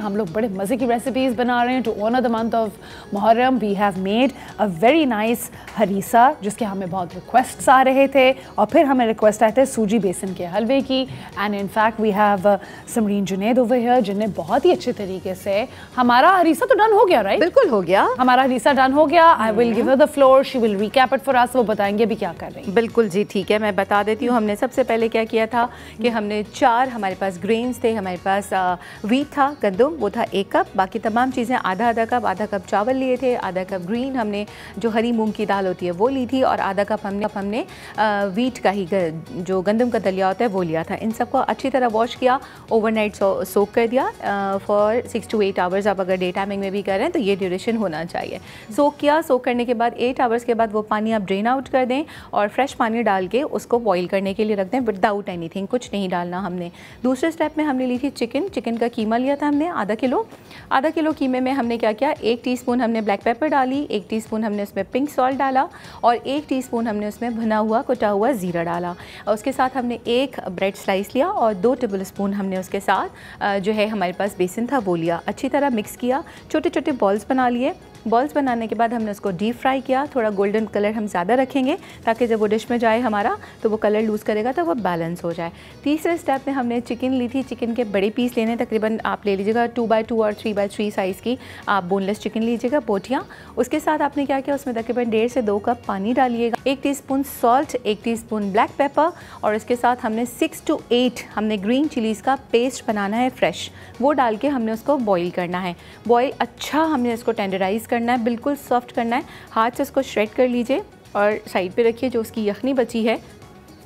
हम लोग बड़े मज़े की रेसिपीज़ बना रहे हैं। To honour the month of Muharram we have made a very nice harissa, जिसके हमें बहुत रिक्वेस्ट्स आ रहे थे और फिर हमें रिक्वेस्ट आए थे सूजी बेसन के हलवे की। And in fact we have Samreen Junaid over here जिनने बहुत ही अच्छे तरीके से हमारा हरीसा तो डन हो गया, राइट? बिल्कुल हो गया, हमारा हरीसा डन हो गया। I will give her the floor, she will recap it for अस। वो बताएंगे भी क्या कर रही हैं। बिल्कुल जी, ठीक है, मैं बता देती हूँ। हमने सबसे पहले क्या किया था कि हमने 4 हमारे पास ग्रेन्स थे। हमारे पास व्हीट था, गंदम, वो था 1 कप। बाकी तमाम चीज़ें आधा कप चावल लिए थे, आधा कप ग्रीन हमने जो हरी मूंग की दाल होती है वो ली थी, और आधा कप हमने व्हीट का ही जो गंदम का दलिया होता है वो लिया था। इन सबको अच्छी तरह वॉश किया, ओवरनाइट सोक कर दिया फॉर 6 to 8 आवर्स। आप अगर डे टाइमिंग में भी कर रहे हैं तो ये ड्यूरेशन होना चाहिए। सोक किया, सोक करने के बाद 8 आवर्स के बाद वो पानी आप ड्रेन आउट कर दें और फ्रेश पानी डाल के उसको बॉईल करने के लिए रख दें विदाउट एनीथिंग, कुछ नहीं डालना हमने। दूसरे स्टेप में हमने ली थी चिकन का कीमा लिया था हमने आधा किलो कीमे में हमने क्या किया, 1 टीस्पून हमने ब्लैक पेपर डाली, 1 टीस्पून हमने उसमें पिंक सॉल्ट डाला और 1 टीस्पून हमने उसमें भुना हुआ कुटा हुआ ज़ीरा डाला। और उसके साथ हमने 1 ब्रेड स्लाइस लिया और 2 टेबल स्पून हमने उसके साथ जो है हमारे पास बेसन था वो लिया। अच्छी तरह मिक्स किया, छोटे छोटे बॉल्स बना लिए। बॉल्स बनाने के बाद हमने उसको डीप फ्राई किया। थोड़ा गोल्डन कलर हम ज़्यादा रखेंगे ताकि जब वो डिश में जाए हमारा तो वो कलर लूज़ करेगा तो वो बैलेंस हो जाए। तीसरे स्टेप में हमने चिकन ली थी। चिकन के बड़े पीस लेने, तकरीबन आप ले लीजिएगा 2x2 और 3x3 साइज़ की आप बोनलेस चिकन लीजिएगा, बोटियाँ। उसके साथ आपने क्या किया, उसमें तकरीबन 1.5 से 2 कप पानी डालिएगा, 1 teaspoon salt, 1 teaspoon black pepper और इसके साथ हमने 6 to 8 हमने ग्रीन चिलीज़ का पेस्ट बनाना है फ्रेश, वो डाल के हमने उसको बॉईल करना है। बॉईल अच्छा हमने इसको टेंडराइज़ करना है, बिल्कुल सॉफ्ट करना है। हाथ से उसको श्रेड कर लीजिए और साइड पे रखिए। जो उसकी यखनी बची है,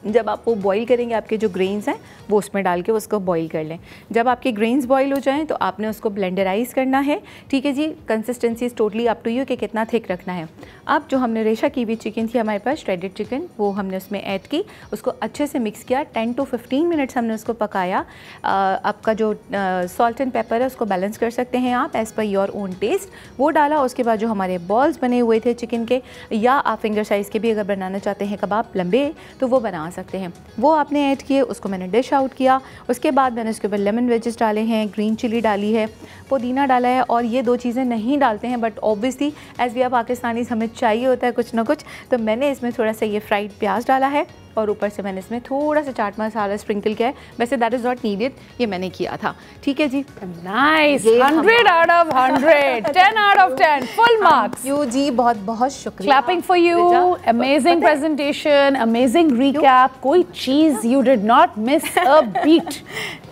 जब आप वो बॉईल करेंगे आपके जो ग्रेन्स हैं वो उसमें डाल के उसको बॉईल कर लें। जब आपके ग्रेन्स बॉईल हो जाएं तो आपने उसको ब्लेंडराइज़ करना है, ठीक है जी। Consistency is totally up to you कि कितना थिक रखना है। अब जो हमने रेशा की हुई चिकन थी हमारे पास, श्रेडेड चिकन, वो हमने उसमें ऐड की, उसको अच्छे से मिक्स किया। 10 to 15 मिनट्स हमने उसको पकाया। आपका जो सॉल्ट एंड पेपर है उसको बैलेंस कर सकते हैं आप as per your own test, वो डाला। उसके बाद जो हमारे बॉल्स बने हुए थे चिकन के, या आप फिंगर साइज़ के भी अगर बनाना चाहते हैं कबाब लंबे तो वो बना सकते हैं, वो आपने ऐड किए। उसको मैंने डिश आउट किया। उसके बाद मैंने उसके ऊपर लेमन वेजेस डाले हैं, ग्रीन चिली डाली है, पुदीना डाला है। और ये 2 चीज़ें नहीं डालते हैं but obviously as we are Pakistanis हमें चाहिए होता है कुछ ना कुछ, तो मैंने इसमें थोड़ा सा ये फ्राइड प्याज डाला है और ऊपर से मैंने इसमें थोड़ा सा चाट मसाला स्प्रिंकल किया है। वैसे दैट इज़ नॉट नीडेड, ये मैंने किया था, ठीक है जी। Nice, 100 out of 100, 10 out of 10, full marks. You जी, बहुत बहुत शुक्रिया। Clapping for you, amazing presentation, amazing recap, कोई चीज you did not miss a beat.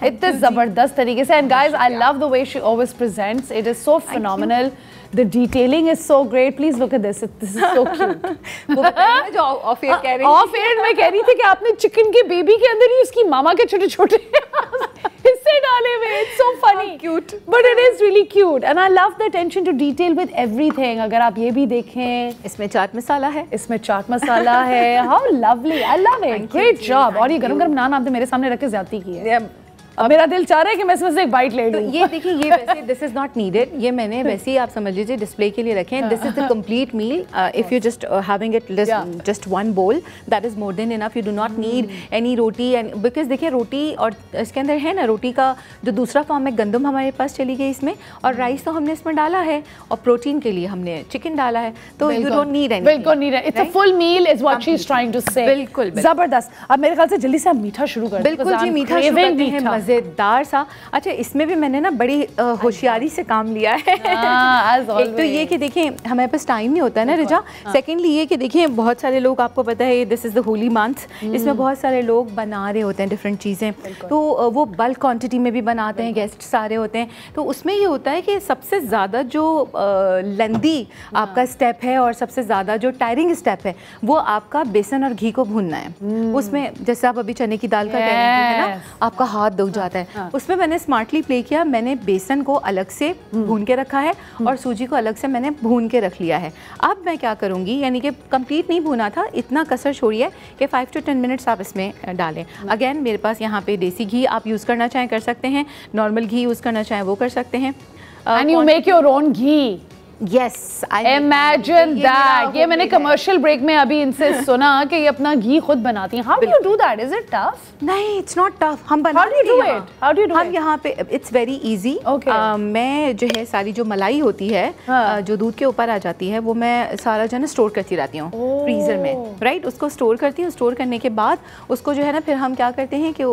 इतने जबरदस्त तरीके से, and guys I love the way she always presents, it is so phenomenal, the detailing is so great. Please look at this, this is so cute. वो बताइए जो of air कह रही थी, ऑफ एयर में कह रही थी कि आपने चिकन के बेबी के अंदर ही उसकी मामा के छोटे छोटे हिस्से डाले हुए। It's so funny, cute, but it is really cute and I love the attention to detail with everything. अगर आप ये भी देखें, इसमें चाट मसाला है, इसमें चाट मसाला है। How lovely, I love it, great job। और ये गरम गरम नान आपने मेरे सामने रख के ज्यादती की है। अब मेरा दिल चाह रहा है कि मैं इसमें से एक बाइट ले लूं। तो ये देखिए, ये वैसे दिस इज़ नॉट नीडेड, ये मैंने वैसे ही आप समझ लीजिए डिस्प्ले के लिए रखे हैं। This is the complete meal. If you just having it just one bowl, that is more than enough. You do not need any roti, and because देखिए रोटी और इसके अंदर है ना, रोटी का जो दूसरा फॉर्म है गंदम हमारे पास चली गई इसमें, और राइस तो हमने इसमें डाला है, और प्रोटीन के लिए हमने चिकन डाला है, तो यू डोंट नीड एनी। बिल्कुल नीड है, it's a full meal is what she is trying to say. बिल्कुल जबरदस्त। अब मेरे ख्याल से जल्दी से हम मीठा शुरू करते हैं। बिल्कुल जी, मीठा शुरू करते हैं, मज़ेदार सा। अच्छा, इसमें भी मैंने ना बड़ी होशियारी से काम लिया है। एक तो ये कि देखिए हमारे पास टाइम नहीं होता है ना रिजा। सेकेंडली ये कि देखिए बहुत सारे लोग, आपको पता है this is the Holi month, इसमें बहुत सारे लोग बना रहे होते हैं डिफरेंट चीज़ें, तो वो बल्क क्वांटिटी में भी बनाते हैं, गेस्ट सारे होते हैं, तो उसमें ये होता है कि सबसे ज़्यादा जो लेंदी आपका स्टेप है और सबसे ज़्यादा जो टायरिंग स्टेप है वो आपका बेसन और घी को भूनना है। उसमें जैसे आप अभी चने की दाल का कह रहे हैं ना, आपका हाथ दुख जाता है, उसमें मैंने स्मार्टली प्ले किया। मैंने बेसन को अलग से भून के रखा है और सूजी को अलग से मैंने भून के रख लिया है। अब मैं क्या करूँगी, यानी कि कंप्लीट नहीं भूना था, इतना कसर छोड़िए कि 5 to 10 मिनट्स आप इसमें डालें। अगेन मेरे पास यहाँ पे देसी घी आप यूज़ करना चाहें कर सकते हैं, नॉर्मल घी यूज़ करना चाहें वो कर सकते हैं। And you make your own ghee. Yes, imagine that. ये मैंने कमर्शियल ब्रेक में अभी इनसे सुना कि ये अपना घी खुद बनाती हैं। How do you do that? Is it tough? नहीं, इट्स नॉट टफ। हम बना How do you do it? How do you do हम it? यहाँ पे इट्स वेरी इजी। मैं जो है सारी जो मलाई होती है जो दूध के ऊपर आ जाती है वो मैं सारा जो है ना स्टोर करती रहती हूँ फ्रीजर में, राइट। उसको स्टोर करती हूँ। स्टोर करने के बाद उसको जो है ना फिर हम क्या करते हैं कि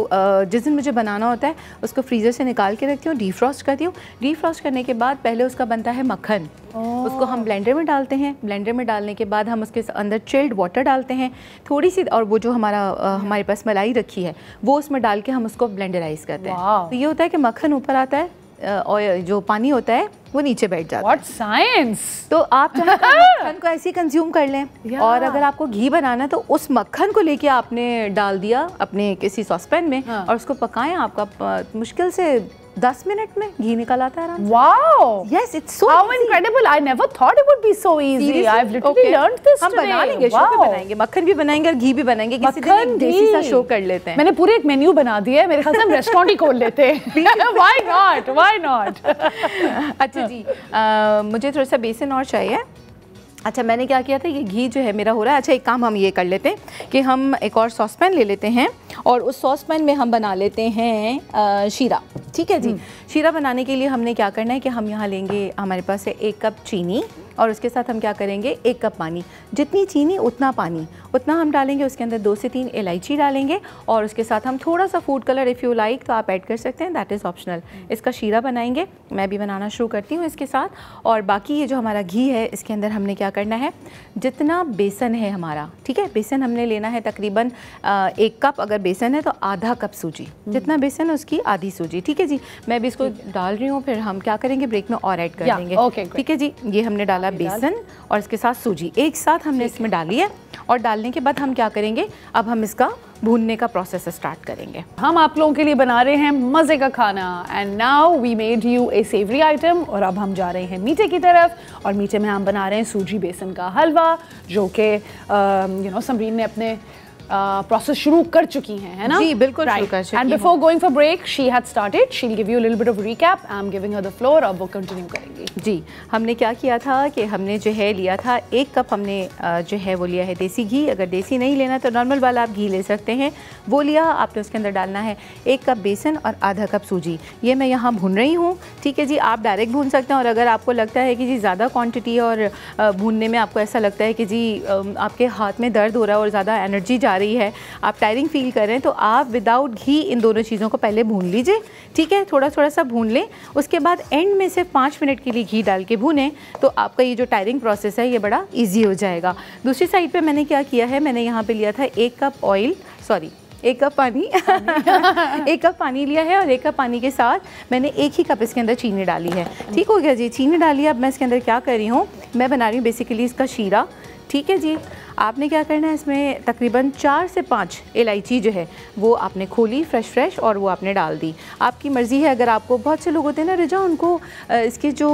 जिस दिन मुझे बनाना होता है उसको फ्रीजर से निकाल के रखती हूँ, डीफ्रॉस्ट करती हूँ। डीफ्रॉस्ट करने के बाद पहले उसका बनता है मक्खन, उसको हम ब्लेंडर में डालते हैं। ब्लेंडर में डालने के बाद हम उसके अंदर चिल्ड वाटर डालते हैं थोड़ी सी, और वो जो हमारे पास मलाई रखी है वो उसमें डाल के हम उसको ब्लेंडराइज करते हैं। तो ये होता है कि मक्खन ऊपर आता है और जो पानी होता है वो नीचे बैठ जाता है। What science! तो आप चाहे तो मक्खन को ऐसे ही कंज्यूम कर लें और अगर आपको घी बनाना है तो उस मक्खन को लेके आपने डाल दिया अपने किसी सॉसपैन में और उसको पकाएं। आपका मुश्किल से 10 मिनट में घी निकल आता है आराम से। Wow! Yes, it's so How easy. incredible! I never thought it would be so easy. Seriously? I've literally learned this हम today. बना लेंगे, शो पे बनाएंगे, मक्खन भी बनाएंगे और घी भी बनाएंगे। किसी दिन एक देसी सा शो कर लेते हैं। मैंने पूरे एक मेन्यू बना दिया है, मेरे ख्याल से हम रेस्टोरेंट ही खोल लेते हैं। Why not? Why not? अच्छा जी, मुझे थोड़ा सा बेसन और चाहिए। अच्छा, मैंने क्या किया था, ये घी जो है मेरा हो रहा है। अच्छा, एक काम हम ये कर लेते हैं कि हम एक और सॉसपैन ले लेते हैं और उस सॉसपैन में हम बना लेते हैं शीरा। ठीक है जी। शीरा बनाने के लिए हमने क्या करना है कि हम यहाँ लेंगे, हमारे पास है 1 कप चीनी और उसके साथ हम क्या करेंगे 1 कप पानी। जितनी चीनी उतना पानी, उतना हम डालेंगे। उसके अंदर 2 से 3 इलायची डालेंगे और उसके साथ हम थोड़ा सा food colour if you like तो आप ऐड कर सकते हैं, दैट इज़ ऑप्शनल। इसका शीरा बनाएंगे, मैं भी बनाना शुरू करती हूँ इसके साथ। और बाकी ये जो हमारा घी है इसके अंदर हमने क्या करना है, जितना बेसन है हमारा, ठीक है, बेसन हमने लेना है तकरीबन 1 कप अगर बेसन है तो आधा कप सूजी। जितना बेसन है उसकी आधी सूजी। ठीक है जी, मैं भी इसको डाल रही हूँ, फिर हम क्या करेंगे ब्रेक में और ऐड कर देंगे। ठीक है जी, ये हमने डाला बेसन और इसके साथ सूजी एक साथ हमने इसमें डाली है। और डालने के बाद हम क्या करेंगे, अब हम इसका भूनने का प्रोसेस स्टार्ट करेंगे। हम आप लोगों के लिए बना रहे हैं मज़े का खाना। And now we made you a savoury item. और अब हम जा रहे हैं मीठे की तरफ। और मीठे में हम बना रहे हैं सूजी बेसन का हलवा, जो कि समरीन ने अपने प्रोसेस शुरू कर चुकी हैं, है ना? जी बिल्कुल शुरू कर चुकी हैं। And before going for break she had started, she will give you a little bit of recap. I am giving her the floor, अब वो कंटिन्यू करेंगी। जी, हमने क्या किया था कि हमने जो है लिया था 1 कप हमने जो है वो लिया है देसी घी। अगर देसी नहीं लेना तो नॉर्मल वाला आप घी ले सकते हैं, वो लिया आपने। उसके अंदर डालना है 1 कप बेसन और आधा कप सूजी। ये मैं यहाँ भून रही हूँ। ठीक है जी, आप डायरेक्ट भून सकते हैं और अगर आपको लगता है कि जी ज़्यादा क्वांटिटी और भूनने में आपको ऐसा लगता है कि जी आपके हाथ में दर्द हो रहा है और ज़्यादा एनर्जी जा रही है, आप टायरिंग फील कर रहे हैं, तो आप विदाउट घी इन दोनों चीज़ों को पहले भून लीजिए। ठीक है, थोड़ा थोड़ा सा भून लें। उसके बाद एंड में सिर्फ 5 मिनट के लिए घी डाल के भूनें तो आपका ये जो टायरिंग प्रोसेस है ये बड़ा इजी हो जाएगा। दूसरी साइड पे मैंने क्या किया है, मैंने यहाँ पे लिया था 1 कप ऑयल, सॉरी 1 कप पानी 1 कप पानी लिया है और 1 कप पानी के साथ मैंने 1 ही कप इसके अंदर चीनी डाली है। ठीक हो गया जी, चीनी डाली है। अब मैं इसके अंदर क्या कर रही हूँ, मैं बना रही हूँ बेसिकली इसका शीरा। ठीक है जी, आपने क्या करना है, इसमें तकरीबन 4 से 5 इलायची जो है वो आपने खोली फ्रेश और वो आपने डाल दी। आपकी मर्ज़ी है। अगर आपको, बहुत से लोग होते हैं ना रिजा, उनको इसके जो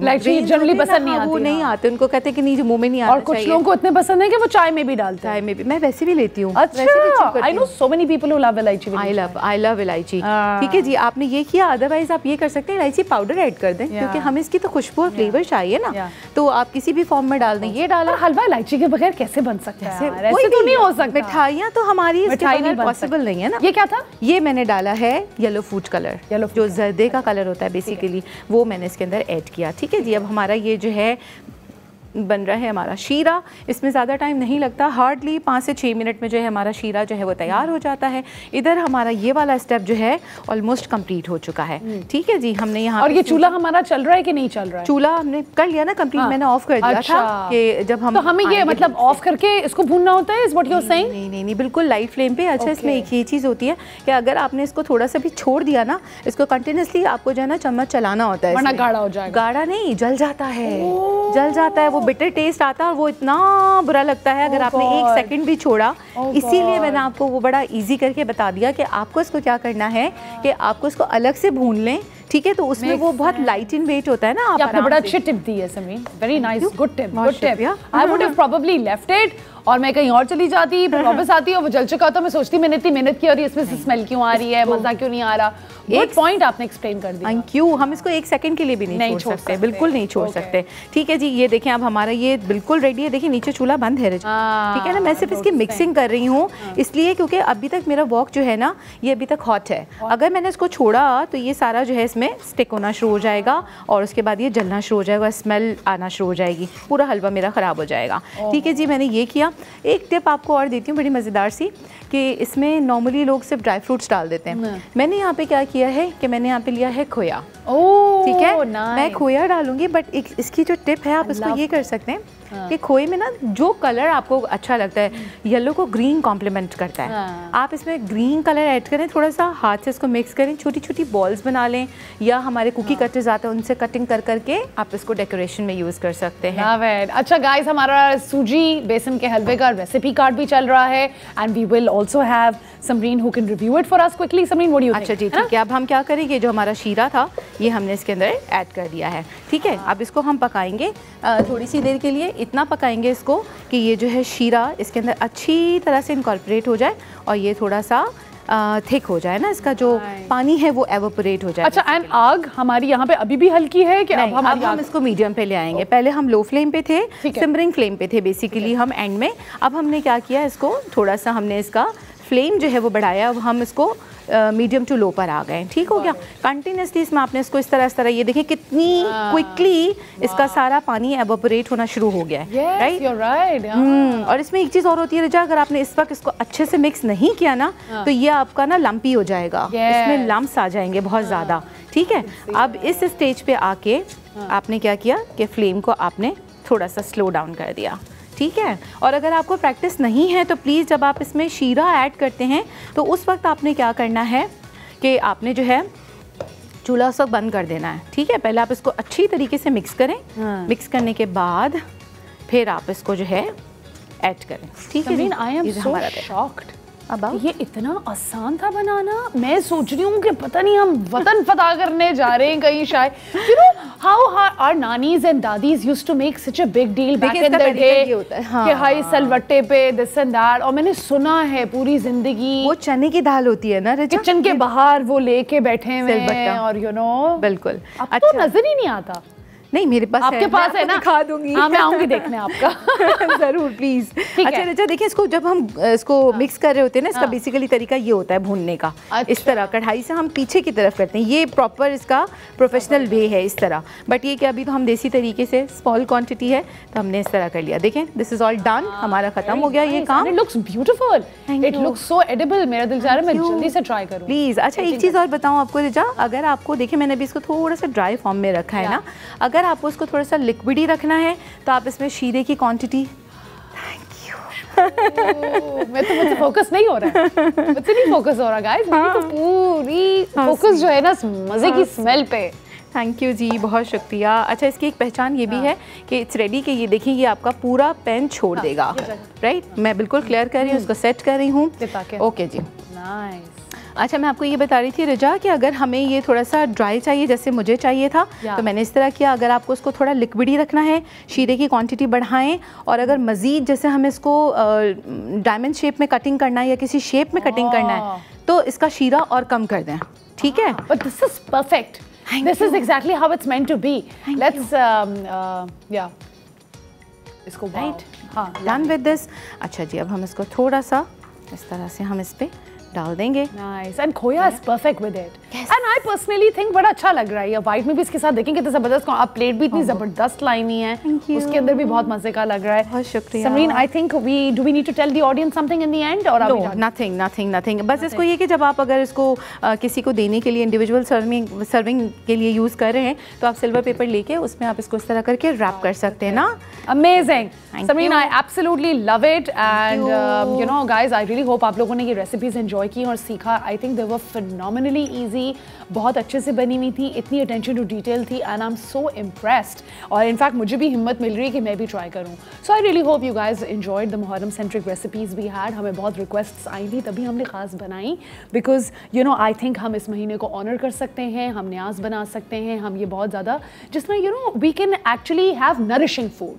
इलायची जनरली पसंद नहीं आती, वो नहीं आते, उनको कहते हैं कि नहीं जो मुंह में नहीं आता। और कुछ लोगों को इतने पसंद है कि वो चाय में भी डालते हैं। चाय में भी, मैं वैसे भी लेती हूँ। अच्छा, I know so many people who love elaichi. I love इलायची। ठीक है जी, आपने ये किया। अदरवाइज आप ये कर सकते हैं, इलायची पाउडर ऐड कर दें, क्योंकि हमें इसकी तो खुशबू और फ्लेवर चाहिए ना, तो आप किसी भी फॉर्म में डाल दें। ये डाला। हलवा इलायची के बगैर कैसे बन सकता है? ऐसे तो नहीं हो सकता। मिठाइयाँ तो हमारी इसके पॉसिबल नहीं है ना। ये क्या था? ये मैंने डाला है येलो फूड कलर, जो जर्दे का कलर होता है बेसिकली, वो मैंने इसके अंदर ऐड किया। ठीक है जी, अब हमारा ये जो है बन रहा है हमारा शीरा। इसमें ज़्यादा टाइम नहीं लगता, हार्डली 5 से 6 मिनट में जो है हमारा शीरा जो है वो तैयार हो जाता है। इधर हमारा ये वाला स्टेप जो है ऑलमोस्ट कंप्लीट हो चुका है। ठीक है जी, हमने यहाँ और ये चूल्हा हमारा चल रहा है कि नहीं चल रहा है? चूल्हा हमने कर लिया ना कंप्लीट। मैंने ऑफ कर दिया था कि जब हम, तो हमें ये मतलब ऑफ करके इसको भूनना होता है, is what you are saying? नहीं, बिल्कुल लाइट फ्लेम पे। अच्छा, इसमें एक ये चीज़ होती है कि अगर आपने इसको थोड़ा सा भी छोड़ दिया ना, इसको कंटिन्यूसली आपको जो है ना चम्मच चलाना होता है, वरना गाढ़ा हो जाएगा। गाढ़ा नहीं, जल जाता है, जल जाता है। वो बिटर टेस्ट आता है और वो इतना बुरा लगता है अगर आपने 1 सेकंड भी छोड़ा। इसीलिए मैंने आपको वो बड़ा इजी करके बता दिया कि आपको इसको क्या करना है कि आपको इसको अलग से भून लें। ठीक है, तो उसमें वो बहुत लाइट इन वेट होता है ना। आपने बड़ा अच्छी टिप दी है Sameen, very nice, good tip, good tip. I would have probably left it और मैं कहीं और चली जाती, फिर वापस आती और वो जल चुका होता। मैं सोचती मैंने इतनी मेहनत की और इसमें से स्मेल क्यों आ रही है, मजा क्यों नहीं आ रहा। एक पॉइंट आपने एक्सप्लेन कर दिया। Thank you. हम इसको एक सेकंड के लिए भी नहीं छोड़ सकते, बिल्कुल नहीं छोड़ सकते। ठीक है जी, ये देखें अब हमारा ये बिल्कुल रेडी है। देखिए नीचे चूल्हा बंद है, ठीक है ना। मैं सिर्फ इसकी मिक्सिंग कर रही हूँ इसलिए क्योंकि अभी तक मेरा वॉक जो है ना ये अभी तक हॉट है। अगर मैंने इसको छोड़ा तो ये सारा जो है इसमें स्टिक होना शुरू हो जाएगा और उसके बाद ये जलना शुरू हो जाएगा, स्मेल आना शुरू हो जाएगी, पूरा हलवा मेरा ख़राब हो जाएगा। ठीक है जी, मैंने ये किया। एक टिप आपको और देती हूँ बड़ी मज़ेदार सी, कि इसमें नॉर्मली लोग सिर्फ ड्राई फ्रूट्स डाल देते हैं। मैंने यहाँ पे क्या किया है कि मैंने यहाँ पे लिया है खोया। ठीक है, मैं खोया डालूंगी, बट इसकी जो टिप है आप इसको ये कर सकते हैं कि खोए में ना जो कलर आपको अच्छा लगता है, येलो को ग्रीन कॉम्प्लीमेंट करता है, आप इसमें ग्रीन कलर ऐड करें, थोड़ा सा हाथ से इसको मिक्स करें, छोटी छोटी बॉल्स बना लें, या हमारे कुकी कटर्स आते हैं उनसे कटिंग कर करके आप इसको डेकोरेशन में यूज़ कर सकते हैं। अच्छा गाइस, हमारा सूजी बेसन के हलवे का रेसिपी कार्ड भी चल रहा है and we will also have Samreen who can review it for us quickly. Samreen, what do you think? अच्छा जी, ठीक है। अब हम क्या करेंगे, जो हमारा शीरा था ये हमने इसके अंदर ऐड कर दिया है। ठीक है, अब इसको हम पकाएंगे थोड़ी सी देर के लिए। इतना पकाएंगे इसको कि ये जो है शीरा इसके अंदर अच्छी तरह से इनकॉर्पोरेट हो जाए और ये थोड़ा सा थिक हो जाए ना, इसका जो पानी है वो एवोपरेट हो जाए। अच्छा, एंड आग हमारी यहाँ पे अभी भी हल्की है कि अब हम इसको मीडियम पे ले आएंगे। पहले हम लो फ्लेम पे थे, सिमरिंग फ्लेम पे थे बेसिकली हम एंड में। अब हमने क्या किया, इसको थोड़ा सा हमने इसका फ्लेम जो है वो बढ़ाया। अब हम इसको मीडियम टू लो पर आ गए। ठीक हो गया। कंटिन्यूसली इसमें आपने इसको इस तरह ये देखिए कितनी क्विकली इसका सारा पानी एवोपरेट होना शुरू हो गया है। राइट। और इसमें एक चीज़ और होती है रजा, अगर आपने इस वक्त इसको अच्छे से मिक्स नहीं किया ना तो ये आपका ना लंपी हो जाएगा, इसमें लम्प्स आ जाएंगे बहुत ज़्यादा। ठीक है, अब इस स्टेज पे आके आपने क्या किया कि फ्लेम को आपने थोड़ा सा स्लो डाउन कर दिया। ठीक है, और अगर आपको प्रैक्टिस नहीं है तो प्लीज़ जब आप इसमें शीरा ऐड करते हैं तो उस वक्त आपने क्या करना है कि आपने जो है चूल्हा उस वक्त बंद कर देना है। ठीक है, पहले आप इसको अच्छी तरीके से मिक्स करें। मिक्स करने के बाद फिर आप इसको जो है ऐड करें। ठीक है, आई एम सो शॉक्ड। अब ये इतना आसान था बनाना। मैं सोच रही हूँ कि पता नहीं हम वतन फतह करने जा रहे हैं कहीं शायद। You know how our nannies and daddies used to make such a big deal back in the day कि हाई सलवट्टे पे this and that। और मैंने सुना है पूरी जिंदगी वो चने की दाल होती है ना रजा, किचन के बाहर वो लेके बैठे हुए हैं और यू नो बिल्कुल अब तो नजर ही नहीं आता। नहीं, मेरे पास आपके पास है ना, दिखा दूंगी। हाँ, मैं आऊंगी देखने आपका जरूर प्लीज। अच्छा रजा, देखिए इसको जब हम इसको मिक्स कर रहे होते हैं ना, इसका बेसिकली तरीका ये होता है भूनने का। इस तरह कढ़ाई से हम पीछे की तरफ करते हैं, ये प्रॉपर इसका प्रोफेशनल वे है इस तरह। बट ये कि अभी तो हम देसी तरीके से स्मॉल क्वांटिटी है तो हमने इस तरह कर लिया। देखें, दिस इज ऑल डन, हमारा खत्म हो गया ये काम। It looks beautiful, it looks so edible. मेरा दिल चाह रहा है मैं जल्दी से ट्राई करूं प्लीज। अच्छा, एक चीज़ और बताऊं आपको रजा, अगर आपको देखिए मैंने अभी इसको थोड़ा सा ड्राई फॉर्म में रखा है ना, अगर आपको इसको थोड़ा सा लिक्विड ही रखना है तो आप इसमें शीरे की क्वांटिटी मैं तो मुझसे फोकस नहीं हो रहा है, मुझसे नहीं फोकस हो रहा गाइस। मेरी तो पूरी फोकस जो है ना मजे की स्मेल पे। थैंक यू जी, बहुत शुक्रिया। अच्छा, इसकी एक पहचान ये भी है कि इट्स रेडी, कि ये देखिए ये आपका पूरा पैन छोड़ देगा। राइट, मैं बिल्कुल क्लियर कर रही हूँ, उसको सेट कर रही हूँ। ओके जी, नाइस। अच्छा, मैं आपको ये बता रही थी रजा कि अगर हमें ये थोड़ा सा ड्राई चाहिए जैसे मुझे चाहिए था तो मैंने इस तरह किया। अगर आपको इसको थोड़ा लिक्विड ही रखना है, शीरे की क्वांटिटी बढ़ाएं, और अगर मज़ीद जैसे हमें इसको डायमंड शेप में कटिंग करना है या किसी शेप में कटिंग करना है तो इसका शीरा और कम कर दें। ठीक है, but this is perfect, this is exactly how it's meant to be. Let's या इसको राइट, हाँ, डन विद दिस। अच्छा जी, अब हम इसको थोड़ा सा इस तरह से हम इस पे डाल देंगे। Nice. And खोया is perfect with it. Yes. And I personally think बड़ा अच्छा लग रहा है। ये व्हाइट में भी इसके साथ देखेंगे तो जबरदस्त। आप प्लेट भी इतनी जबरदस्त लाई हुई है, उसके अंदर भी बहुत मजे का लग रहा है। बहुत शुक्रिया Samreen. I think we need to tell the audience something in the end or no, nothing। बस इसको ये कि जब आप अगर इसको किसी को देने के लिए इंडिविजुअल सर्विंग के लिए यूज़ कर रहे हैं तो आप सिल्वर पेपर लेके उसमें आप इसको इस तरह करके रैप कर सकते हैं ना। Amazing. Samreen, I absolutely love it and you know guys, I really hope आप लोगों ने ये recipes enjoy इन्जॉय की और सीखा। I think they were phenomenally easy, बहुत अच्छे से बनी हुई थी, इतनी अटेंशन टू डिटेल थी and I am so impressed. और इनफैक्ट मुझे भी हिम्मत मिल रही है कि मैं भी ट्राई करूँ। So I really hope you guys enjoyed the Muharram centric recipes we had. हमें बहुत रिक्वेस्ट्स आई थी तभी हमने ख़ास बनाई, because you know I think हम इस महीने को ऑनर कर सकते हैं, हम न्याज बना सकते हैं, हम ये बहुत ज़्यादा जिसमें you know we can actually have nourishing food.